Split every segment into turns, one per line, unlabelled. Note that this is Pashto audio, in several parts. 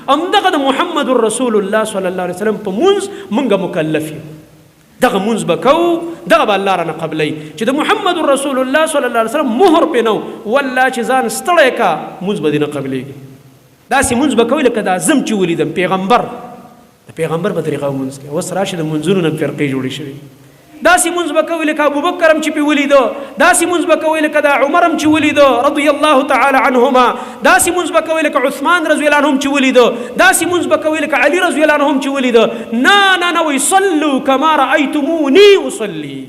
همدغه د محمد رسول الله صلی الله علیه وسلم په منځ موږ مکلف یو دغه منځ به کوو دغه به الله رانه قبلی چې د محمد رسول الله صلی الله علیه وسلم مهر پې نه والله چې ځان ستړی کا منځ به دې نه قبلیږي داسې منځ به کوئ لکه دا زم چې ولیدم پیغمبر د پیغمبر په طریقه منځ کوي اوس راشي د منځونو نه فرقې جوړې شوي داسې منځ به کوئ لکه ابوبکر هم چې پې ولیده داسې منځ به کوئ لکه د عمر هم چې ولیده رضی الله تعالی عنهما داسې منځ به کوئ لکه عثمان رضی الله عنه هم چې ولیده داسې منځ به کوئ لکه علي رضی الله عنه هم چې ولیده نه نه نه وایي صلوا کما رأیتموني اصلي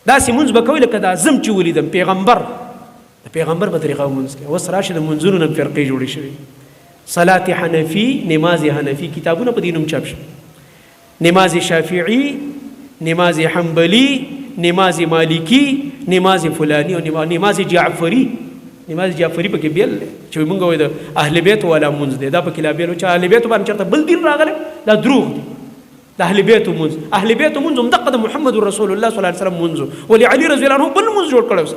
داسې منځ به کوئ لکه دا زم چې ولیدم پیغمبر د پیغمبر په طریقه منځ کوي اوس راشي د منځونو نه فرقې جوړې شوي صلات حنفي نماز حنفي کتابونه په دې نوم چاپ شوي نماز شافعي نماز حنبلی نماز مالکی نماز فلانی او نماز جعفری نماز جعفری پکې بیل چې موږ وایو د اهل بیت والا منځ دی دا پکې لا بیل چې اهل بیت باندې چرته بل دین راغلی دا دروغ دی د اهل بیت منځ اهل بیت منځ هم دغه د محمد رسول الله صلی الله علیه وسلم منځ ولی علی رضی الله عنه بل منځ جوړ کړو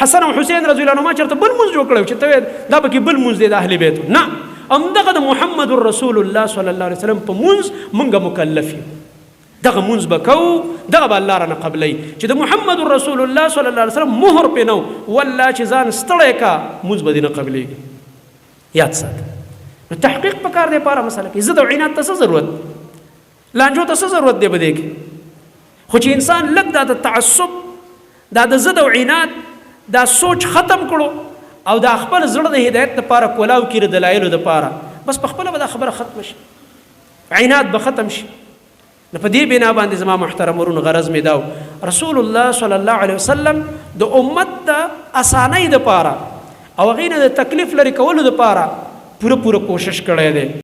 حسن او حسین رضی الله عنهما چرته بل منځ جوړ کړو چې ته دا پکې بل منځ دی د اهل بیت نه همدغه د محمد رسول الله صلی الله علیه وسلم په منځ موږ مکلف یو دغه منځ به کوو دغه به الله رانه قبلی چې د محمد رسول الله صلی الله علیه وسلم مهر پې نه والله چې ځان ستړی کا منځ به دې نه قبلیږي یاد ساته نو تحقیق پکار دی پاره مسله کې ضد او عناد ته څه ضرورت لانجو ته څه ضرورت دی په دې کې خو چې انسان لږ دا د تعصب دا د ضد او عناد دا سوچ ختم کړو او دا خپل زړه د هدایت دپاره کولاو کړي دلایلو دپاره بس په خپله به دا خبره ختمه شي عناد به ختم شي نو په دې بنا باندې زما محترم ورونو غرض مې دا رسول الله صلی الله علیه وسلم د امت د اسانۍ دپاره او هغې نه د تکلیف لرې کولو دپاره پوره کوشش کړی دی